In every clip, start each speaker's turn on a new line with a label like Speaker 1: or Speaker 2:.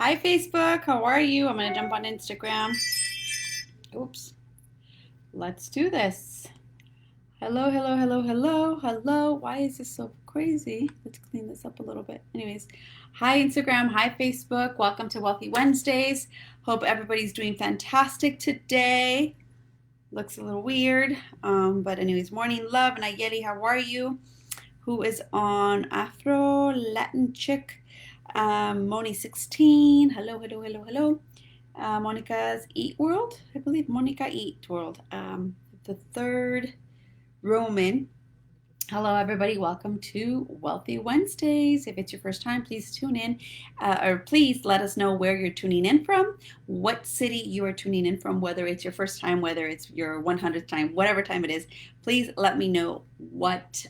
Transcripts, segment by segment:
Speaker 1: Hi, Facebook. How are you? I'm going to jump on Instagram. Oops. Let's do this. Hello, hello, hello, hello, hello. Why is this so crazy? Let's clean this up a little bit. Anyways, hi, Instagram. Hi, Facebook. Welcome to Wealthy Wednesdays. Hope everybody's doing fantastic today. Looks a little weird. But, anyways, morning love. Nayeli, how are you? Who is on Afro Latin Chick? Moni 16. Hello, hello, hello, hello. Monica's Eat World, I believe. Monica Eat World. The third Roman. Hello, everybody. Welcome to Wealthy Wednesdays. If it's your first time, please tune in, or please let us know where you're tuning in from, what city you are tuning in from, whether it's your first time, whether it's your 100th time, whatever time it is. Please let me know what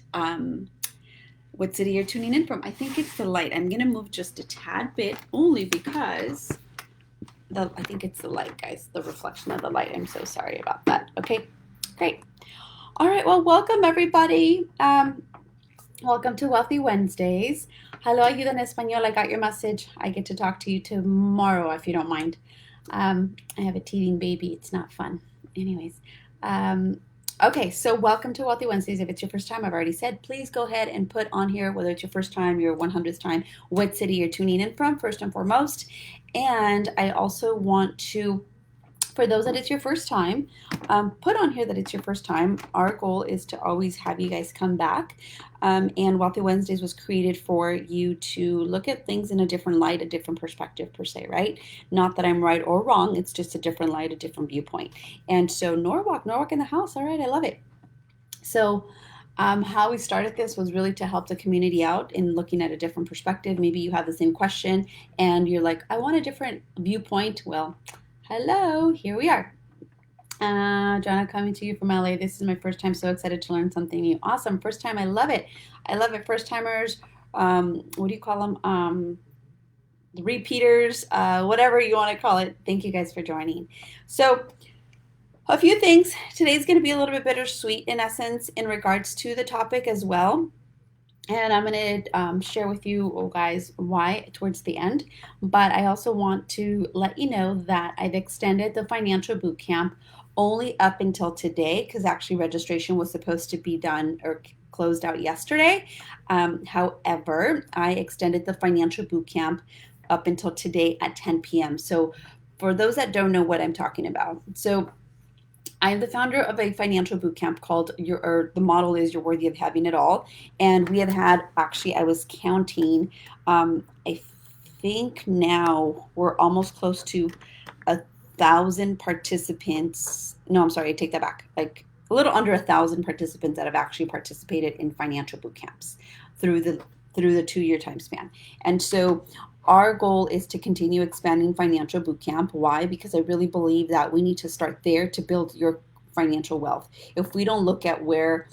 Speaker 1: city you're tuning in from. I think it's the light. I'm gonna move just a tad bit, only because I think it's the light, guys, the reflection of the light. I'm so sorry about that. Okay, great. All right, well, welcome everybody. Welcome to Wealthy Wednesdays. Hello, Ayuda en Español. I got your message. I get to talk to you tomorrow if you don't mind. I have a teething baby. It's not fun. Anyways, okay, so welcome to Wealthy Wednesdays. If it's your first time, I've already said, please go ahead and put on here, whether it's your first time, your 100th time, what city you're tuning in from, first and foremost. And I also want to, for those that it's your first time, put on here that it's your first time. Our goal is to always have you guys come back. And Wealthy Wednesdays was created for you to look at things in a different light, a different perspective per se, right? Not that I'm right or wrong. It's just a different light, a different viewpoint. And so Norwalk in the house. All right, I love it. So how we started this was really to help the community out in looking at a different perspective. Maybe you have the same question and you're like, I want a different viewpoint. Well, hello, here we are. Jonna, coming to you from LA. This is my first time. So excited to learn something new. Awesome. First time. I love it. I love it. First timers. What do you call them? Repeaters, whatever you want to call it. Thank you guys for joining. So, a few things. Today's going to be a little bit bittersweet in essence in regards to the topic as well. And I'm going to share with you guys why towards the end. But I also want to let you know that I've extended the financial boot camp only up until today, because actually registration was supposed to be done or closed out yesterday. However, I extended the financial boot camp up until today at 10 p.m. So for those that don't know what I'm talking about, so I'm the founder of a financial boot camp called the model is You're Worthy of Having It All. And we have had, actually, I was counting, I think now we're almost close to 1,000 participants. No, I'm sorry, I take that back. Like a little under 1,000 participants that have actually participated in financial boot camps through the 2-year time span. And so our goal is to continue expanding financial bootcamp. Why? Because I really believe that we need to start there to build your financial wealth. If we don't look at where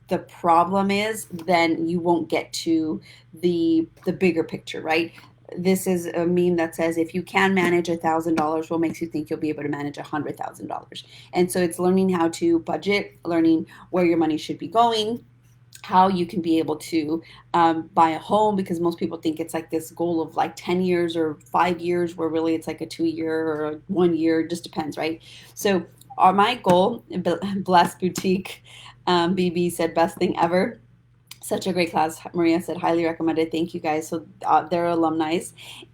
Speaker 1: the problem is, then you won't get to the bigger picture, right? This is a meme that says if you can manage $1,000, what makes you think you'll be able to manage $100,000? And so it's learning how to budget, learning where your money should be going, how you can be able to buy a home, because most people think it's like this goal of like 10 years or 5 years, where really it's like a 2-year or a 1 year, just depends, right? So my goal, Blast Boutique, BB said best thing ever. Such a great class. Maria said highly recommended. Thank you guys. So they're alumni.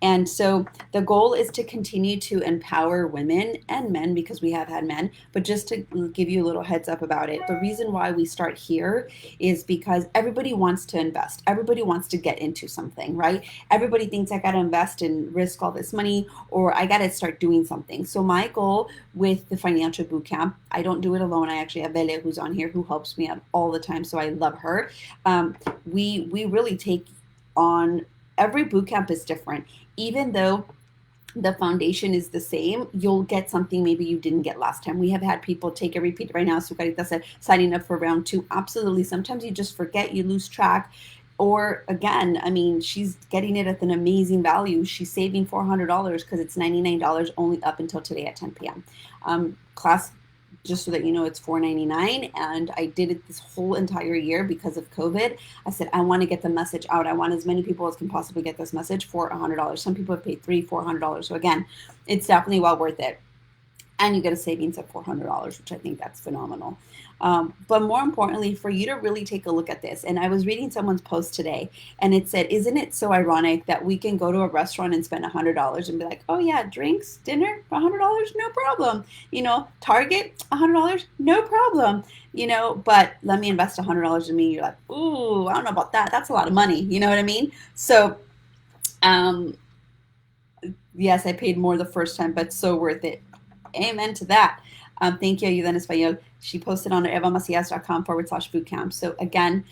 Speaker 1: And so the goal is to continue to empower women and men, because we have had men, but just to give you a little heads up about it. The reason why we start here is because everybody wants to invest. Everybody wants to get into something, right? Everybody thinks I got to invest and risk all this money, or I got to start doing something. So my goal with the financial boot camp, I don't do it alone. I actually have Vele, who's on here, who helps me out all the time. So I love her. We really take on, every boot camp is different. Even though the foundation is the same, you'll get something maybe you didn't get last time. We have had people take a repeat right now. Sucarita said signing up for round 2. Absolutely. Sometimes you just forget, you lose track. Or again, I mean, she's getting it at an amazing value. She's saving $400 because it's $99 only up until today at 10 p.m. Class just so that you know, it's $4.99, and I did it this whole entire year because of COVID. I said I want to get the message out. I want as many people as can possibly get this message for $100. Some people have paid $300-$400. So again, it's definitely well worth it, and you get a savings of $400, which I think that's phenomenal. But more importantly, for you to really take a look at this, and I was reading someone's post today, and it said, "Isn't it so ironic that we can go to a restaurant and spend $100 and be like, oh yeah, drinks, dinner, $100, no problem. Target, $100, no problem. But let me invest $100 in me. You're like, ooh, I don't know about that. That's a lot of money. You know what I mean? So, um, yes, I paid more the first time, but so worth it. Amen to that. Thank you, Ayuda en Español. She posted on evamacias.com/bootcamp. So again,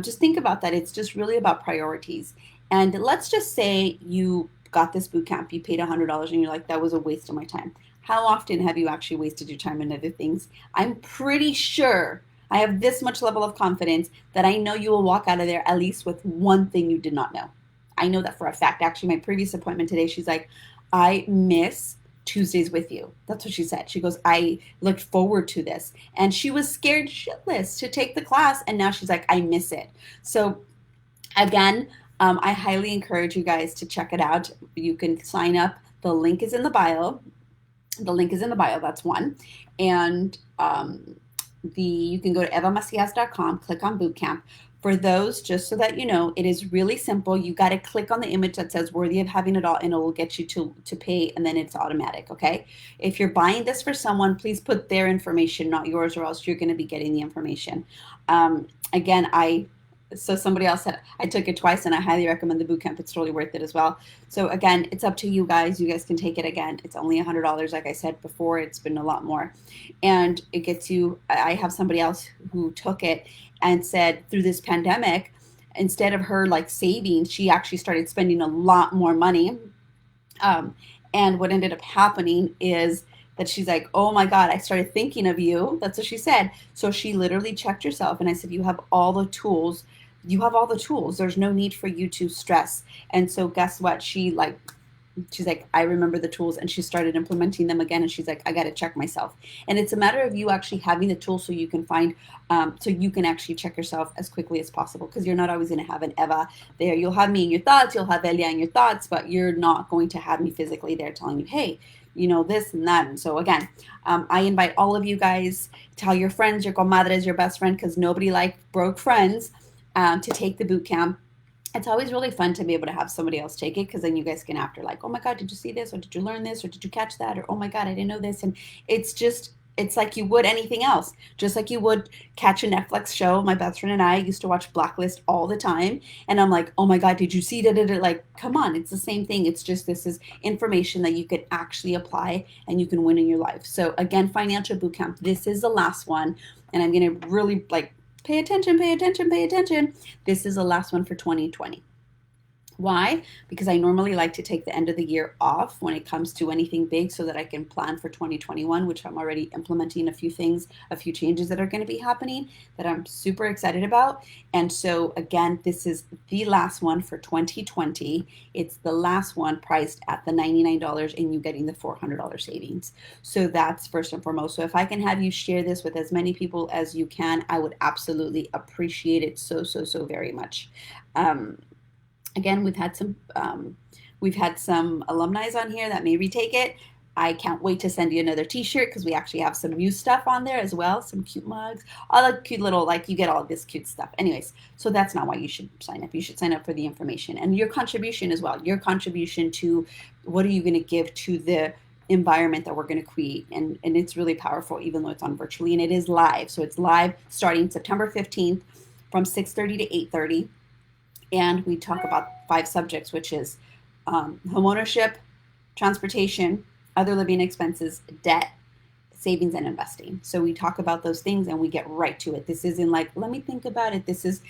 Speaker 1: just think about that. It's just really about priorities. And let's just say you got this bootcamp, you paid $100, and you're like, that was a waste of my time. How often have you actually wasted your time in other things? I'm pretty sure, I have this much level of confidence that I know you will walk out of there at least with one thing you did not know. I know that for a fact. Actually, my previous appointment today, she's like, I miss Tuesdays with you. That's what she said. She goes, I looked forward to this. And she was scared shitless to take the class. And now she's like, I miss it. So again, I highly encourage you guys to check it out. You can sign up. The link is in the bio. The link is in the bio. That's one. And you can go to evamacias.com, click on bootcamp. For those, just so that you know, it is really simple. You got to click on the image that says worthy of having it all, and it will get you to pay, and then it's automatic, okay? If you're buying this for someone, please put their information, not yours, or else you're going to be getting the information. Again, so somebody else said, I took it twice, and I highly recommend the bootcamp. It's totally worth it as well. So again, it's up to you guys. You guys can take it again. It's only $100. Like I said before, it's been a lot more. And it gets you, I have somebody else who took it and said through this pandemic, instead of her like saving, she actually started spending a lot more money. And what ended up happening is that she's like, oh my God, I started thinking of you. That's what she said. So she literally checked herself, and I said, you have all the tools. You have all the tools. There's no need for you to stress. And so guess what? She's like, I remember the tools, and she started implementing them again. And she's like, I got to check myself. And it's a matter of you actually having the tools so you can so you can actually check yourself as quickly as possible, because you're not always going to have an Eva there. You'll have me in your thoughts. You'll have Elia in your thoughts, but you're not going to have me physically there telling you, hey, this and that. And so again, I invite all of you guys, tell your friends, your comadres, your best friend, because nobody like broke friends, to take the boot camp. It's always really fun to be able to have somebody else take it, because then you guys can after like, oh my God, did you see this? Or did you learn this? Or did you catch that? Or, oh my God, I didn't know this. And it's like you would anything else. Just like you would catch a Netflix show. My best friend and I used to watch Blacklist all the time. And I'm like, oh my God, did you see that? Like, come on, it's the same thing. It's just, this is information that you could actually apply and you can win in your life. So again, Financial Bootcamp, this is the last one. And I'm going to really pay attention, pay attention, pay attention. This is the last one for 2020. Why? Because I normally like to take the end of the year off when it comes to anything big, so that I can plan for 2021, which I'm already implementing a few changes that are going to be happening that I'm super excited about. And so again, this is the last one for 2020. It's the last one priced at the $99 and you getting the $400 savings. So that's first and foremost. So if I can have you share this with as many people as you can, I would absolutely appreciate it so, so, so very much. Again, we've had some alumni on here that may retake it. I can't wait to send you another t-shirt, because we actually have some new stuff on there as well. Some cute mugs, all the cute little, you get all this cute stuff. Anyways, so that's not why you should sign up. You should sign up for the information and your contribution as well. Your contribution to what are you going to give to the environment that we're going to create. And it's really powerful, even though it's on virtually, and it is live. So it's live starting September 15th from 6:30 to 8:30. And we talk about 5 subjects, which is home ownership, transportation, other living expenses, debt, savings, and investing. So we talk about those things and we get right to it. This isn't like, let me think about it. This is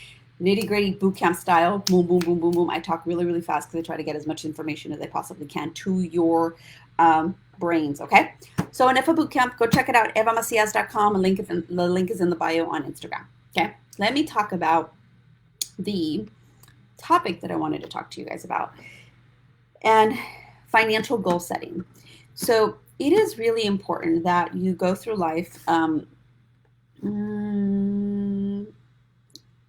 Speaker 1: nitty gritty boot camp style. Boom, boom, boom, boom, boom. I talk really, really fast because I try to get as much information as I possibly can to your brains. Okay. So enough of boot camp. Go check it out. evamacias.com. The link is in the bio on Instagram. Okay. Let me talk about the topic that I wanted to talk to you guys about, and financial goal setting. So it is really important that you go through life. Mm,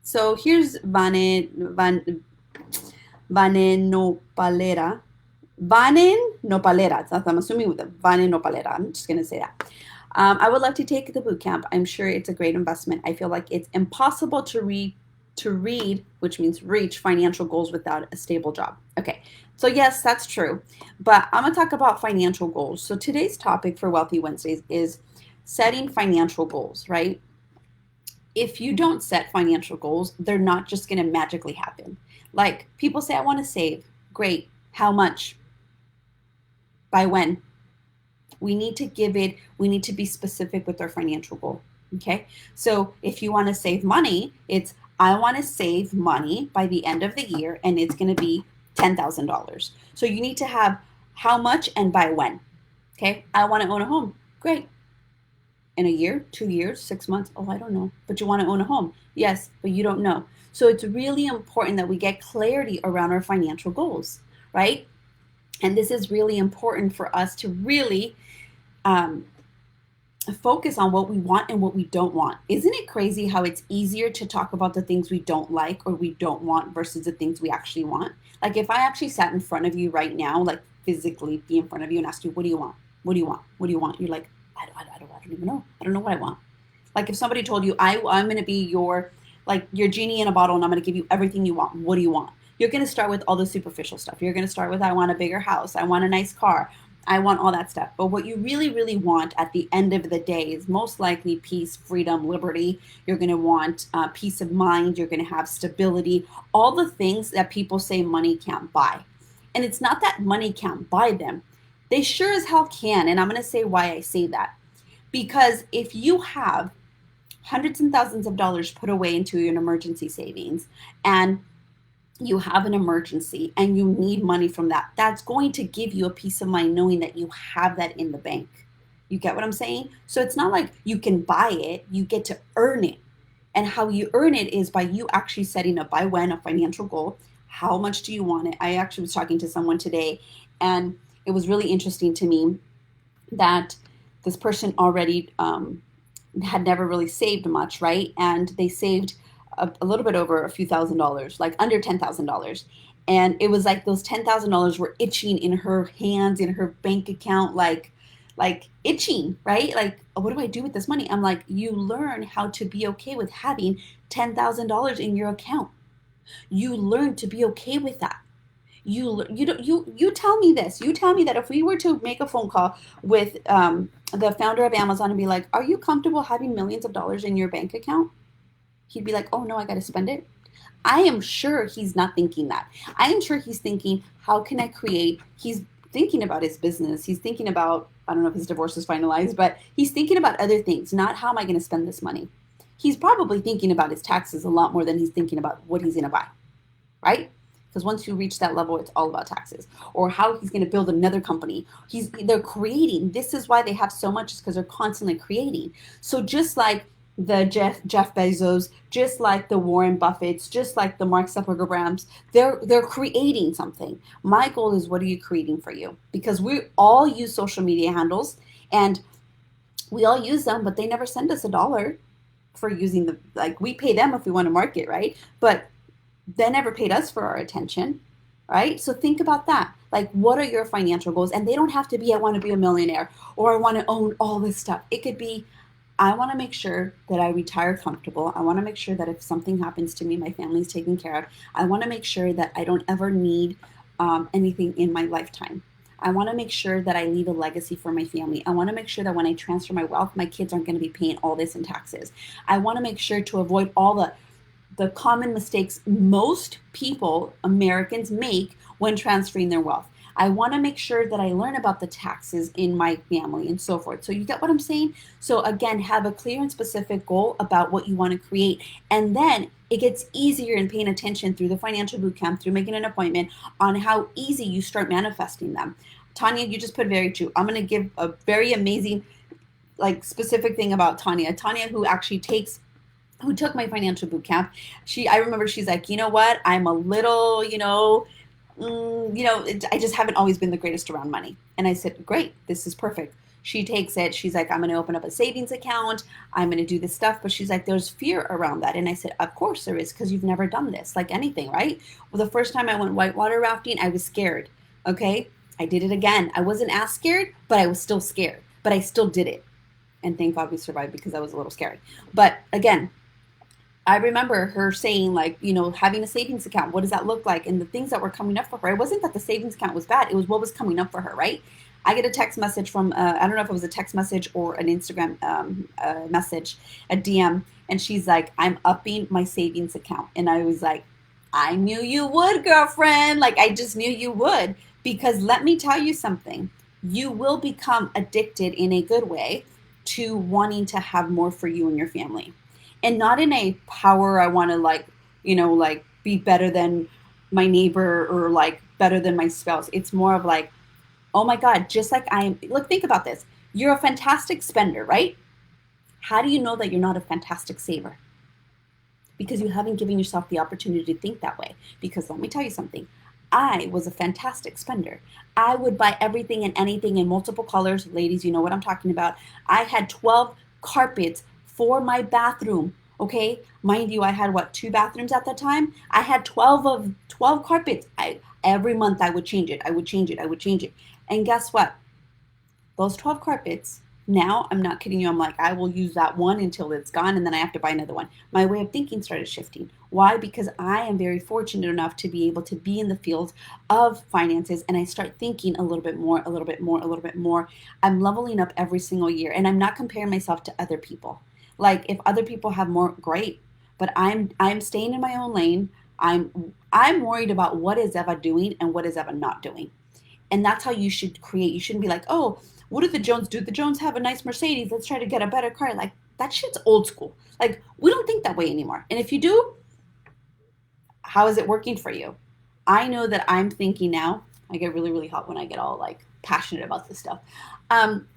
Speaker 1: so here's Vane Nopalera. Vanen Nopalera. I'm assuming with the Vanen Nopalera. I'm just going to say that. I would love to take the boot camp. I'm sure it's a great investment. I feel like it's impossible to read, which means reach financial goals without a stable job. Okay, so yes, that's true. But I'm gonna talk about financial goals. So today's topic for Wealthy Wednesdays is setting financial goals, right? If you don't set financial goals, they're not just gonna magically happen. Like people say, I want to save. Great. How much? By when? We need to be specific with our financial goal. Okay. So if you want to save money, it's, I want to save money by the end of the year and it's going to be $10,000. So you need to have how much and by when. Okay. I want to own a home. Great. In a year, 2 years, 6 months. Oh, I don't know. But you want to own a home. Yes, but you don't know. So it's really important that we get clarity around our financial goals, right? And this is really important for us to really um, focus on what we want and what we don't want. Isn't it crazy how it's easier to talk about the things we don't like or we don't want versus the things we actually want? Like if I actually sat in front of you right now, like physically be in front of you and ask you, what do you want? What do you want? What do you want? You're like, I don't even know. I don't know what I want. Like if somebody told you, I'm going to be your genie in a bottle and I'm going to give you everything you want. What do you want? You're going to start with all the superficial stuff. You're going to start with, I want a bigger house. I want a nice car. I want all that stuff. But what you really, really want at the end of the day is most likely peace, freedom, liberty. You're going to want peace of mind. You're going to have stability, all the things that people say money can't buy. And it's not that money can't buy them. They sure as hell can. And I'm going to say why I say that. Because if you have hundreds and thousands of dollars put away into an emergency savings and you have an emergency and you need money from that, that's going to give you a peace of mind knowing that you have that in the bank. You get what I'm saying? So it's not like you can buy it, you get to earn it. And how you earn it is by you actually setting a by when, a financial goal. How much do you want it? I actually was talking to someone today and it was really interesting to me that this person already had never really saved much, right? And they saved a little bit over a few $1,000s, like under $10,000. And it was like those $10,000 were itching in her hands, in her bank account, like itching, right? Like, oh, what do I do with this money? I'm like, you learn how to be okay with having $10,000 in your account. You learn to be okay with that. You tell me this. You tell me that if we were to make a phone call with the founder of Amazon and be like, "Are you comfortable having millions of dollars in your bank account?" He'd be like, "Oh no, I got to spend it." I am sure he's not thinking that. I am sure he's thinking, "How can I create?" He's thinking about his business. He's thinking about, I don't know if his divorce is finalized, but he's thinking about other things. Not how am I going to spend this money. He's probably thinking about his taxes a lot more than he's thinking about what he's going to buy, right? Because once you reach that level, it's all about taxes or how he's going to build another company. They're creating. This is why they have so much, is because they're constantly creating. So just like the Jeff Bezos, just like the Warren Buffetts, just like the Mark Zuckerbergs, they're creating something. My goal is, what are you creating for you? Because we all use social media handles and we all use them, but they never send us a dollar for using the, like, we pay them if we want to market, right? But they never paid us for our attention, right? So think about that. Like, what are your financial goals? And they don't have to be, I want to be a millionaire or I want to own all this stuff. It could be, I want to make sure that I retire comfortable. I want to make sure that if something happens to me, my family's taken care of. I want to make sure that I don't ever need anything in my lifetime. I want to make sure that I leave a legacy for my family. I want to make sure that when I transfer my wealth, my kids aren't going to be paying all this in taxes. I want to make sure to avoid all the common mistakes most people, Americans, make when transferring their wealth. I want to make sure that I learn about the taxes in my family and so forth. So you get what I'm saying? So again, have a clear and specific goal about what you want to create. And then it gets easier in paying attention through the financial boot camp, through making an appointment, on how easy you start manifesting them. Tanya, you just put very true. I'm going to give a very amazing, like, specific thing about Tanya. Tanya, who took my financial boot camp. I remember she's like, you know what? I'm a little, I just haven't always been the greatest around money. And I said, great, this is perfect. She takes it. She's like, I'm going to open up a savings account. I'm going to do this stuff. But she's like, there's fear around that. And I said, of course there is, because you've never done this, like anything, right? Well, the first time I went whitewater rafting, I was scared. Okay. I did it again. I wasn't as scared, but I was still scared. But I still did it. And thank God we survived because that was a little scary. But again, I remember her saying, like, having a savings account, what does that look like? And the things that were coming up for her, it wasn't that the savings account was bad, it was what was coming up for her, right? I get a text message from, I don't know if it was a text message or an Instagram message, a DM, and she's like, I'm upping my savings account. And I was like, I knew you would, girlfriend. Like, I just knew you would. Because let me tell you something, you will become addicted in a good way to wanting to have more for you and your family, and not in a power, I want to, like, like be better than my neighbor or like better than my spouse. It's more of like, oh my God, just like I am. Look, think about this. You're a fantastic spender, right? How do you know that you're not a fantastic saver? Because you haven't given yourself the opportunity to think that way. Because let me tell you something, I was a fantastic spender. I would buy everything and anything in multiple colors. Ladies, you know what I'm talking about. I had 12 carpets for my bathroom. Okay, mind you, I had what, two bathrooms at the time? I had 12 carpets. Every month I would change it. I would change it. I would change it. And guess what? Those 12 carpets, now I'm not kidding you, I'm like, I will use that one until it's gone and then I have to buy another one. My way of thinking started shifting. Why? Because I am very fortunate enough to be able to be in the field of finances, and I start thinking a little bit more, a little bit more, a little bit more. I'm leveling up every single year, and I'm not comparing myself to other people. Like, if other people have more, great, but I'm staying in my own lane. I'm worried about what is Eva doing and what is Eva not doing. And that's how you should create. You shouldn't be like, oh, what did the Jones do? The Jones have a nice Mercedes. Let's try to get a better car. Like, that shit's old school. Like, we don't think that way anymore. And if you do, how is it working for you? I know that I'm thinking now. I get really, really hot when I get all like passionate about this stuff. Um,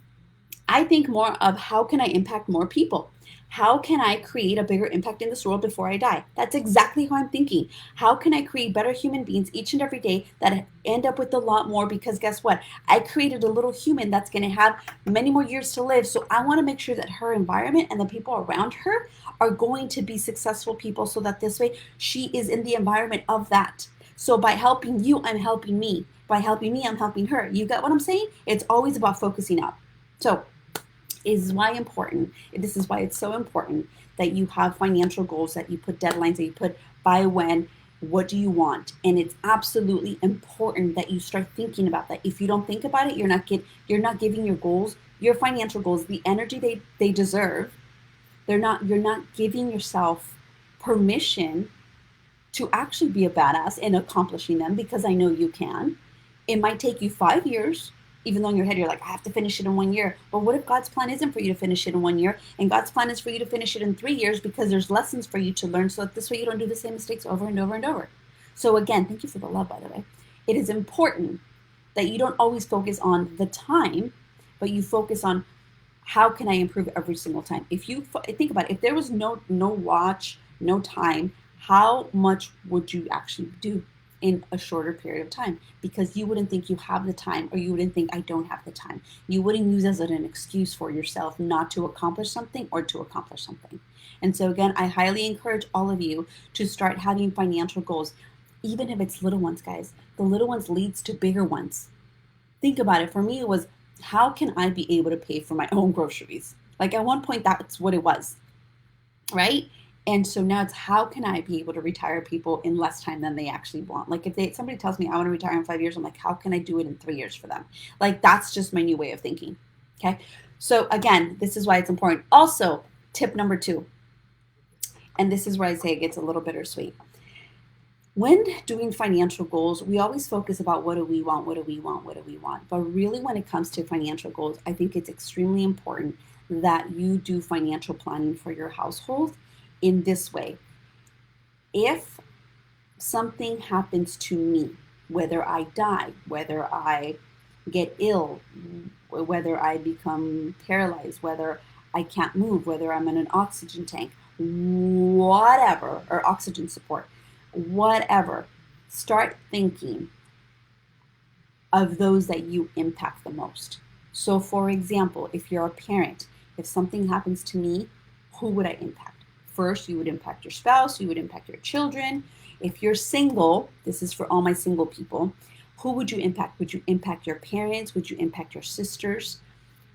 Speaker 1: I think more of, how can I impact more people? How can I create a bigger impact in this world before I die? That's exactly how I'm thinking. How can I create better human beings each and every day that end up with a lot more? Because guess what? I created a little human that's going to have many more years to live. So I want to make sure that her environment and the people around her are going to be successful people, so that this way she is in the environment of that. So by helping you, I'm helping me. By helping me, I'm helping her. You get what I'm saying? It's always about focusing up. So is why important. This is why it's so important that you have financial goals, that you put deadlines, that you put by when, what do you want, and it's absolutely important that you start thinking about that. If you don't think about it, you're not giving your goals, your financial goals, the energy they deserve. You're not giving yourself permission to actually be a badass in accomplishing them, because I know you can. It might take you 5 years, even though in your head you're like, I have to finish it in 1 year. But what if God's plan isn't for you to finish it in 1 year, and God's plan is for you to finish it in 3 years, because there's lessons for you to learn, so that this way you don't do the same mistakes over and over and over. So again, thank you for the love, by the way. It is important that you don't always focus on the time, but you focus on, how can I improve every single time? If you think about it, if there was no watch, no time, how much would you actually do in a shorter period of time? Because you wouldn't think you have the time, or you wouldn't think, I don't have the time. You wouldn't use as an excuse for yourself not to accomplish something, or to accomplish something. And so again, I highly encourage all of you to start having financial goals, even if it's little ones, guys. The little ones leads to bigger ones. Think about it. For me, it was, how can I be able to pay for my own groceries? Like, at one point, that's what it was, right? And so now it's, how can I be able to retire people in less time than they actually want? Like, if somebody tells me I want to retire in 5 years, I'm like, how can I do it in 3 years for them? Like, that's just my new way of thinking. Okay. So again, this is why it's important. Also, tip number 2, and this is where I say it gets a little bittersweet. When doing financial goals, we always focus about, what do we want? What do we want? What do we want? But really, when it comes to financial goals, I think it's extremely important that you do financial planning for your household in this way. If something happens to me, whether I die, whether I get ill, whether I become paralyzed, whether I can't move, whether I'm in an oxygen tank, whatever, or oxygen support, whatever, start thinking, of those that you impact the most. So, for example, if you're a parent, if something happens to me, who would I impact? First, you would impact your spouse, you would impact your children. If you're single, this is for all my single people, who would you impact? Would you impact your parents? Would you impact your sisters?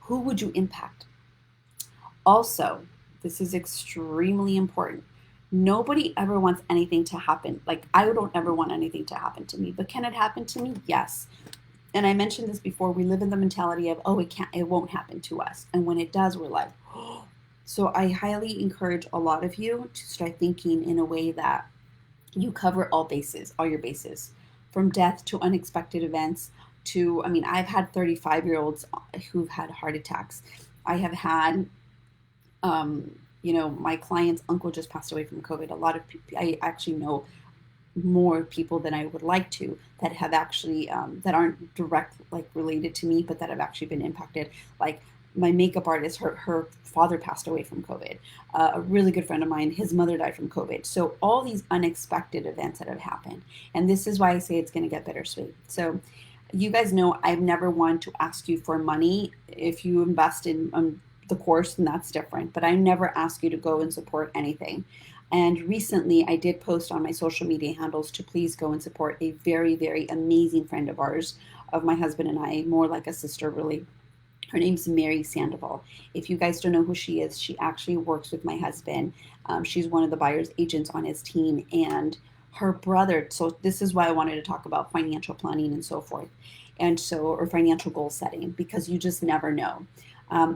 Speaker 1: Who would you impact? Also, this is extremely important. Nobody ever wants anything to happen. Like, I don't ever want anything to happen to me, but can it happen to me? Yes. And I mentioned this before, we live in the mentality of, oh, it won't happen to us. And when it does, we're like, oh. So I highly encourage a lot of you to start thinking in a way that you cover all bases, all your bases, from death to unexpected events to, I mean, I've had 35-year-olds who've had heart attacks. I have had, my client's uncle just passed away from COVID. A lot of people, I actually know more people than I would like to that have actually that aren't direct like related to me, but that have actually been impacted. Like my makeup artist, her father passed away from COVID. A really good friend of mine, his mother died from COVID. So all these unexpected events that have happened, and this is why I say it's going to get bittersweet. So you guys know I've never wanted to ask you for money. If you invest in the course, then that's different. But I never ask you to go and support anything. And recently, I did post on my social media handles to please go and support a very, very amazing friend of ours, of my husband and I, more like a sister, really. Her name's Mary Sandoval. If you guys don't know who she is, she actually works with my husband. She's one of the buyer's agents on his team. And her brother, so this is why I wanted to talk about financial planning and so forth. And so, or financial goal setting, because you just never know.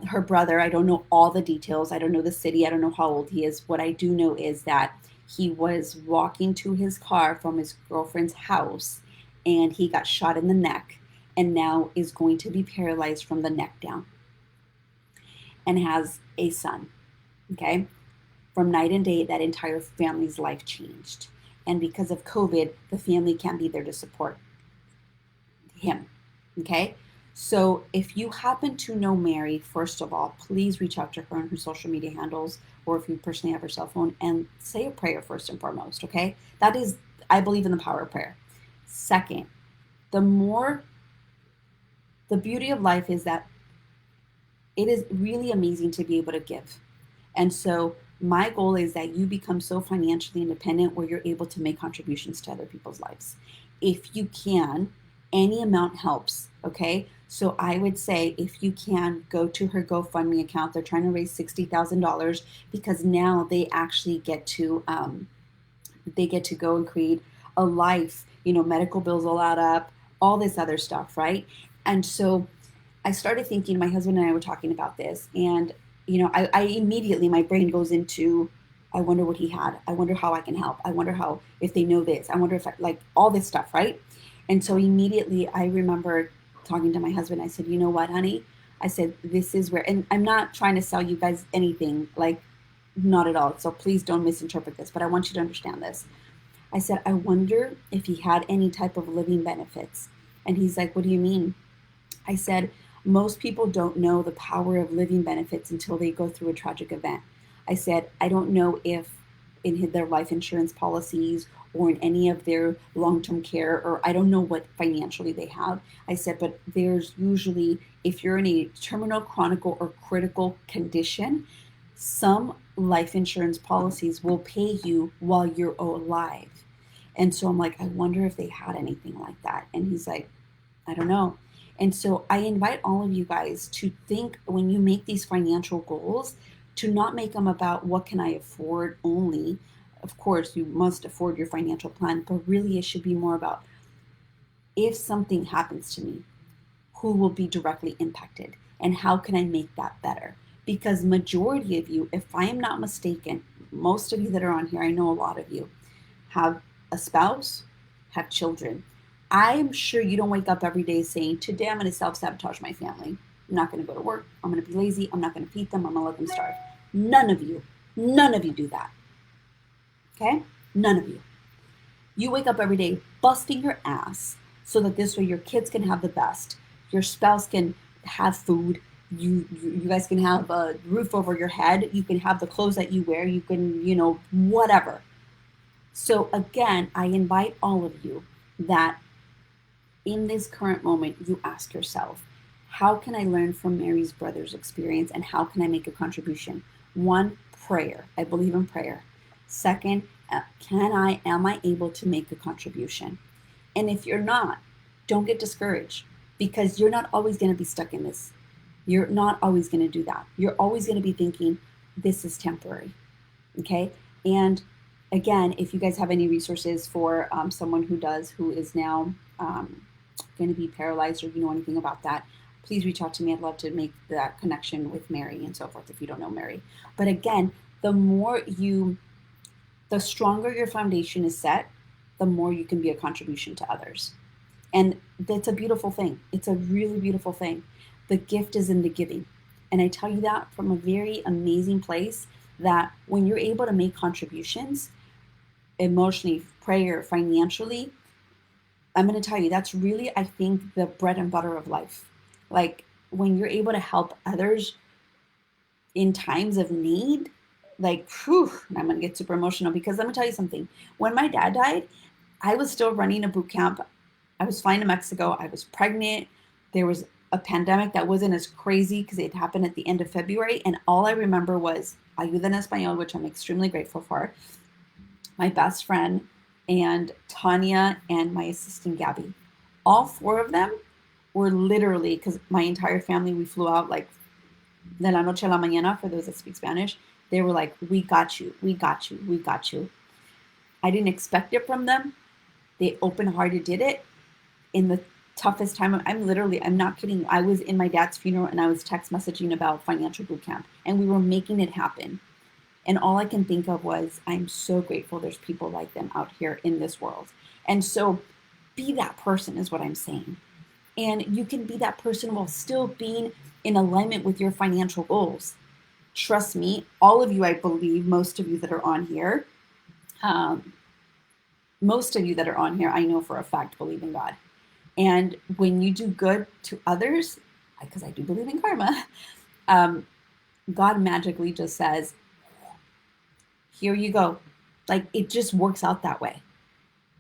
Speaker 1: Her brother, I don't know all the details. I don't know the city. I don't know how old he is. What I do know is that he was walking to his car from his girlfriend's house and he got shot in the neck and now is going to be paralyzed from the neck down and has a son. Okay. From night and day, that entire family's life changed. And because of COVID, the family can't be there to support him. Okay. So if you happen to know Mary, first of all, please reach out to her on her social media handles, or if you personally have her cell phone, and say a prayer first and foremost. Okay. That is, I believe in the power of prayer. Second, the more, the beauty of life is that it is really amazing to be able to give. And so my goal is that you become so financially independent where you're able to make contributions to other people's lives. If you can, any amount helps. Okay. So I would say if you can go to her GoFundMe account, they're trying to raise $60,000 because now they actually get to go and create a life, medical bills will add up, all this other stuff. Right. And so I started thinking, my husband and I were talking about this, and I immediately, my brain goes into, I wonder what he had. I wonder how I can help. I wonder how, if they know this. I wonder if like all this stuff, right? And so immediately I remember talking to my husband. I said, you know what, honey? I said, this is where, and I'm not trying to sell you guys anything, like not at all. So please don't misinterpret this, but I want you to understand this. I said, I wonder if he had any type of living benefits. And he's like, what do you mean? I said, most people don't know the power of living benefits until they go through a tragic event. I said, I don't know if in their life insurance policies or in any of their long-term care, or I don't know what financially they have. I said, but there's usually, if you're in a terminal, chronic, or critical condition, some life insurance policies will pay you while you're alive. And so I'm like, I wonder if they had anything like that. And he's like, I don't know. And so I invite all of you guys to think when you make these financial goals, to not make them about what can I afford only. Of course, you must afford your financial plan, but really it should be more about if something happens to me, who will be directly impacted and how can I make that better? Because majority of you, if I am not mistaken, most of you that are on here, I know a lot of you, have a spouse, have children. I'm sure you don't wake up every day saying, today I'm going to self-sabotage my family. I'm not going to go to work. I'm going to be lazy. I'm not going to feed them. I'm going to let them starve. None of you do that. Okay? None of you. You wake up every day busting your ass so that this way your kids can have the best. Your spouse can have food. You guys can have a roof over your head. You can have the clothes that you wear. You can, whatever. So again, I invite all of you that in this current moment, you ask yourself, how can I learn from Mary's brother's experience and how can I make a contribution? One, prayer. I believe in prayer. Second, am I able to make a contribution? And if you're not, don't get discouraged because you're not always going to be stuck in this. You're not always going to do that. You're always going to be thinking, this is temporary. Okay. And again, if you guys have any resources for someone who is now going to be paralyzed or you know anything about that, please reach out to me. I'd love to make that connection with Mary and so forth if you don't know Mary. But again, the stronger your foundation is set, the more you can be a contribution to others. And that's a beautiful thing. It's a really beautiful thing. The gift is in the giving. And I tell you that from a very amazing place that when you're able to make contributions emotionally, prayer, financially, I'm going to tell you that's really, I think, the bread and butter of life. Like when you're able to help others in times of need, like, whew, I'm going to get super emotional because let me tell you something. When my dad died, I was still running a boot camp. I was flying to Mexico. I was pregnant. There was a pandemic that wasn't as crazy because it happened at the end of February. And all I remember was Ayuda en Español, which I'm extremely grateful for, my best friend, and Tanya, and my assistant, Gabby. All four of them were literally, because my entire family, we flew out like de la noche a la mañana, for those that speak Spanish. They were like, we got you, we got you, we got you. I didn't expect it from them. They open-hearted did it in the toughest time. I'm not kidding. I was in my dad's funeral and I was text messaging about financial boot camp and we were making it happen. And all I can think of was, I'm so grateful there's people like them out here in this world. And so be that person is what I'm saying. And you can be that person while still being in alignment with your financial goals. Trust me, all of you, I believe, most of you that are on here, I know for a fact, believe in God. And when you do good to others, because I do believe in karma, God magically just says, here you go. Like it just works out that way.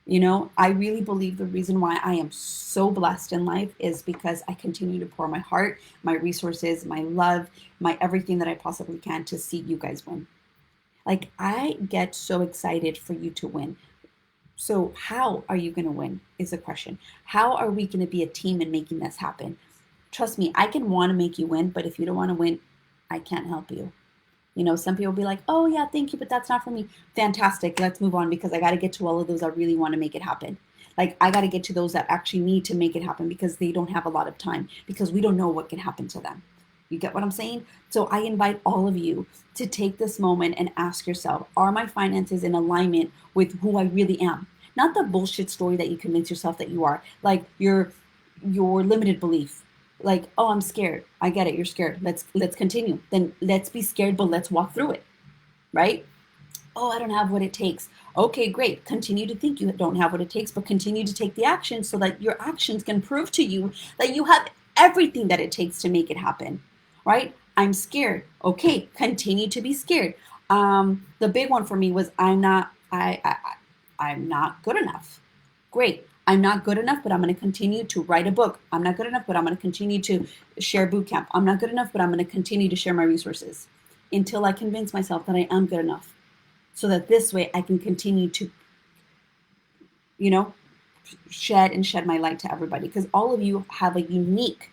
Speaker 1: You know, I really believe the reason why I am so blessed in life is because I continue to pour my heart, my resources, my love, my everything that I possibly can to see you guys win. Like I get so excited for you to win. So how are you going to win is the question. How are we going to be a team in making this happen? Trust me, I can want to make you win, but if you don't want to win, I can't help you. You know, some people will be like, oh yeah, thank you, but that's not for me. Fantastic. Let's move on because I got to get to all of those that really want to make it happen. Like I got to get to those that actually need to make it happen because they don't have a lot of time because we don't know what can happen to them. You get what I'm saying? So I invite all of you to take this moment and ask yourself, are my finances in alignment with who I really am? Not the bullshit story that you convince yourself that you are, like your limited belief. Like, oh, I'm scared. I get it. You're scared. Let's continue. Then let's be scared, but let's walk through it. Right? Oh, I don't have what it takes. Okay, great. Continue to think you don't have what it takes, but continue to take the action so that your actions can prove to you that you have everything that it takes to make it happen. Right? I'm scared. Okay, continue to be scared. The big one for me was I'm not good enough. Great. I'm not good enough, but I'm going to continue to write a book. I'm not good enough, but I'm going to continue to share boot camp. I'm not good enough, but I'm going to continue to share my resources until I convince myself that I am good enough. So that this way I can continue to, you know, shed my light to everybody. Because all of you have a unique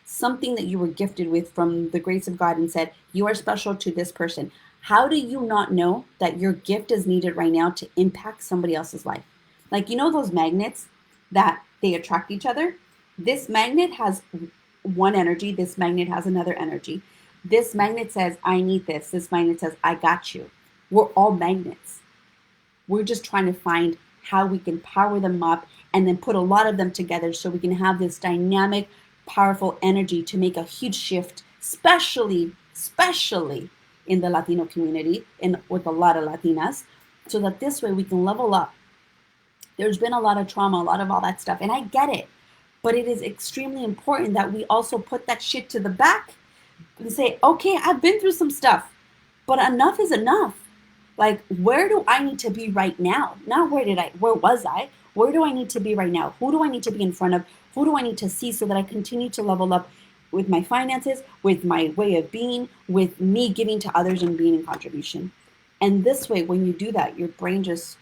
Speaker 1: something that you were gifted with from the grace of God and said, you are special to this person. How do you not know that your gift is needed right now to impact somebody else's life? Like, you know, those magnets that they attract each other? This magnet has one energy. This magnet has another energy. This magnet says, I need this. This magnet says, I got you. We're all magnets. We're just trying to find how we can power them up and then put a lot of them together so we can have this dynamic, powerful energy to make a huge shift, especially in the Latino community and with a lot of Latinas, so that this way we can level up. There's been a lot of trauma, a lot of all that stuff, and I get it. But it is extremely important that we also put that shit to the back and say, okay, I've been through some stuff, but enough is enough. Like, where do I need to be right now? Not where was I? Where do I need to be right now? Who do I need to be in front of? Who do I need to see so that I continue to level up with my finances, with my way of being, with me giving to others and being in contribution? And this way, when you do that, your brain just,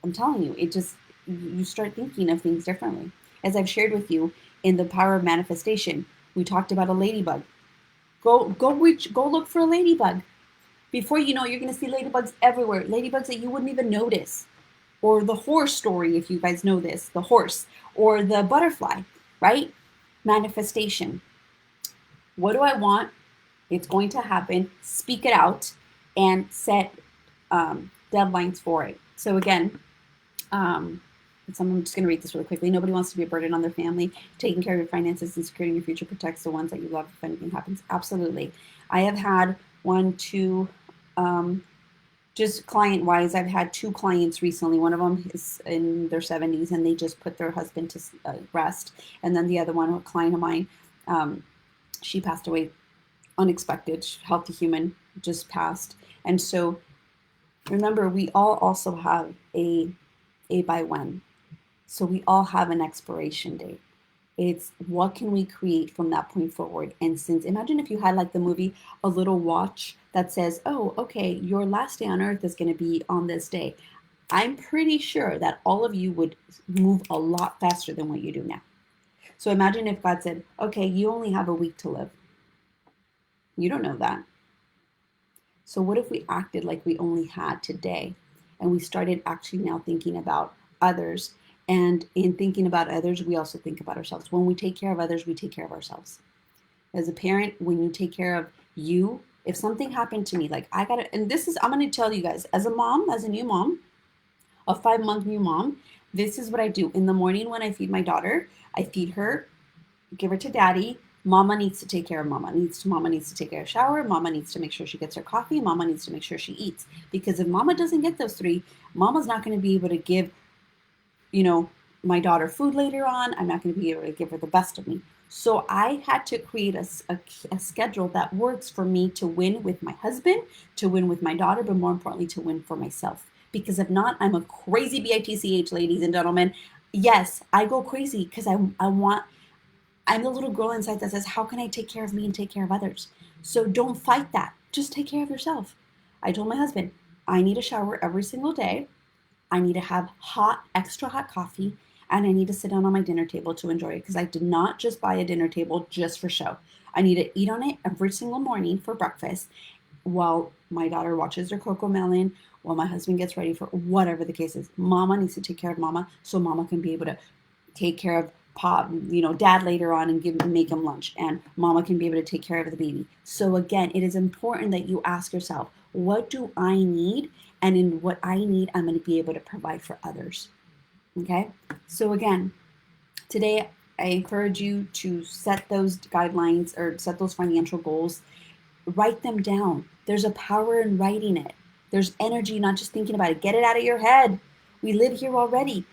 Speaker 1: I'm telling you, it just, you start thinking of things differently. As I've shared with you in the power of manifestation, we talked about a ladybug. Go look for a ladybug. Before you know it, you're going to see ladybugs everywhere, ladybugs that you wouldn't even notice. Or the horse story, if you guys know this, the horse, or the butterfly, right? Manifestation. What do I want? It's going to happen. Speak it out and set deadlines for it. So again, I'm just going to read this really quickly. Nobody wants to be a burden on their family. Taking care of your finances and securing your future protects the ones that you love if anything happens. Absolutely. I have had one, two, just client wise, I've had two clients recently. One of them is in their 70s and they just put their husband to rest. And then the other one, a client of mine, she passed away unexpected, healthy human, just passed. And so remember, we all also have a by when. So we all have an expiration date. It's what can we create from that point forward. And since, imagine if you had like the movie, a little watch that says, oh, okay, your last day on earth is going to be on this day. I'm pretty sure that all of you would move a lot faster than what you do now. So imagine if God said, okay, you only have a week to live. You don't know that. So what if we acted like we only had today and we started actually now thinking about others? And in thinking about others, we also think about ourselves. When we take care of others, we take care of ourselves. As a parent, when you take care of you, if something happened to me, like I gotta, and this is, I'm gonna tell you guys, as a mom, as a new mom, a 5-month new mom, this is what I do. In the morning when I feed my daughter, I feed her, give her to daddy. Mama needs to take care of mama. Mama needs to take her shower. Mama needs to make sure she gets her coffee. Mama needs to make sure she eats. Because if mama doesn't get those three, mama's not going to be able to give, my daughter food later on. I'm not going to be able to give her the best of me. So I had to create a schedule that works for me to win with my husband, to win with my daughter, but more importantly, to win for myself. Because if not, I'm a crazy bitch, ladies and gentlemen. Yes, I go crazy because I'm the little girl inside that says, how can I take care of me and take care of others? So don't fight that. Just take care of yourself. I told my husband, I need a shower every single day. I need to have extra hot coffee, and I need to sit down on my dinner table to enjoy it because I did not just buy a dinner table just for show. I need to eat on it every single morning for breakfast while my daughter watches her Coco Melon, while my husband gets ready for whatever the case is. Mama needs to take care of mama so mama can be able to take care of dad later on and make him lunch, and mama can be able to take care of the baby. So again, it is important that you ask yourself, what do I need? And in what I need, I'm going to be able to provide for others. Okay. So again, today I encourage you to set those guidelines or set those financial goals, write them down. There's a power in writing it. There's energy, not just thinking about it. Get it out of your head. We live here already.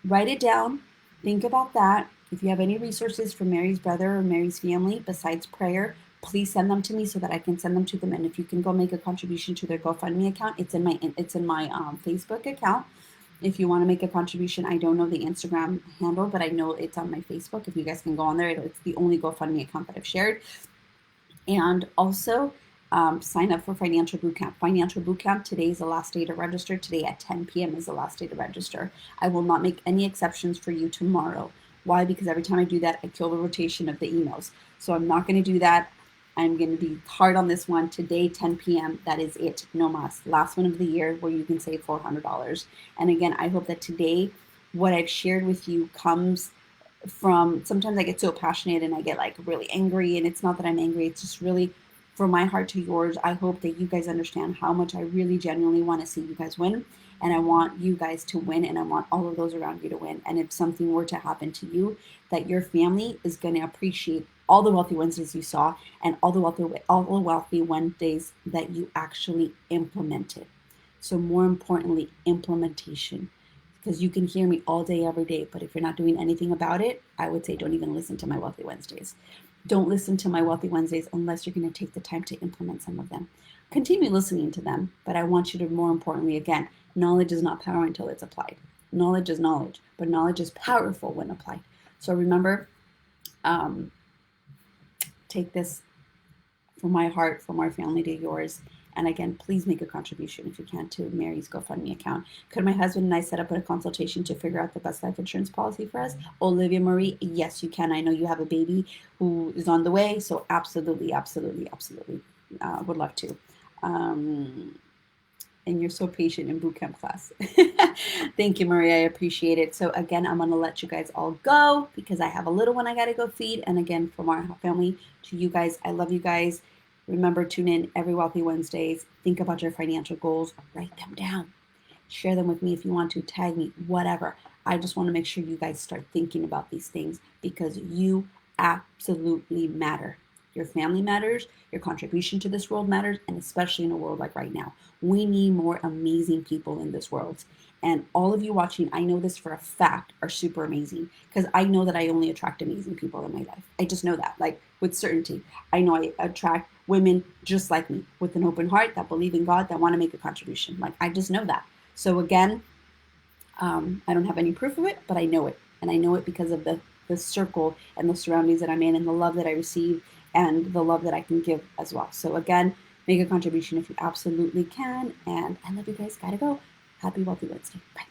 Speaker 1: Write it down. Think about that. If you have any resources for Mary's brother or Mary's family besides prayer, please send them to me so that I can send them to them. And if you can go make a contribution to their GoFundMe account, it's in my Facebook account. If you want to make a contribution, I don't know the Instagram handle, but I know it's on my Facebook. If you guys can go on there, it's the only GoFundMe account that I've shared. And also sign up for Financial Bootcamp. Financial Bootcamp, today is the last day to register. Today at 10 p.m. is the last day to register. I will not make any exceptions for you tomorrow. Why? Because every time I do that, I kill the rotation of the emails. So I'm not going to do that. I'm going to be hard on this one. Today, 10 p.m., that is it. No mas. Last one of the year where you can save $400. And again, I hope that today, what I've shared with you comes from, sometimes I get so passionate and I get like really angry, and it's not that I'm angry. It's just really from my heart to yours. I hope that you guys understand how much I really genuinely want to see you guys win. And I want you guys to win, and I want all of those around you to win. And if something were to happen to you, that your family is going to appreciate all the Wealthy Wednesdays you saw and all the Wealthy Wednesdays that you actually implemented. So more importantly, implementation. Because you can hear me all day, every day, but if you're not doing anything about it, I would say don't even listen to my Wealthy Wednesdays. Don't listen to my Wealthy Wednesdays unless you're going to take the time to implement some of them. Continue listening to them, but I want you to, more importantly, again, knowledge is not power until it's applied. Knowledge is knowledge, but knowledge is powerful when applied. So remember, take this from my heart, from our family to yours. And again, please make a contribution if you can to Mary's GoFundMe account. Could my husband and I set up a consultation to figure out the best life insurance policy for us? Olivia Marie, yes, you can. I know you have a baby who is on the way, so absolutely, absolutely, absolutely would love to. And you're so patient in boot camp class. Thank you, Maria. I appreciate it. So again, I'm gonna let you guys all go because I have a little one I gotta go feed. And again, from our family to you guys, I love you guys. Remember, tune in every Wealthy Wednesdays. Think about your financial goals. Write them down. Share them with me if you want to. Tag me, whatever. I just want to make sure you guys start thinking about these things because you absolutely matter. Your family matters, your contribution to this world matters, and especially in a world like right now. We need more amazing people in this world. And all of you watching, I know this for a fact, are super amazing because I know that I only attract amazing people in my life. I just know that, like with certainty. I know I attract women just like me with an open heart that believe in God, that want to make a contribution. Like I just know that. So again, I don't have any proof of it, but I know it. And I know it because of the circle and the surroundings that I'm in and the love that I receive and the love that I can give as well. So again, make a contribution if you absolutely can. And I love you guys. Gotta go. Happy Wealthy Wednesday. Bye.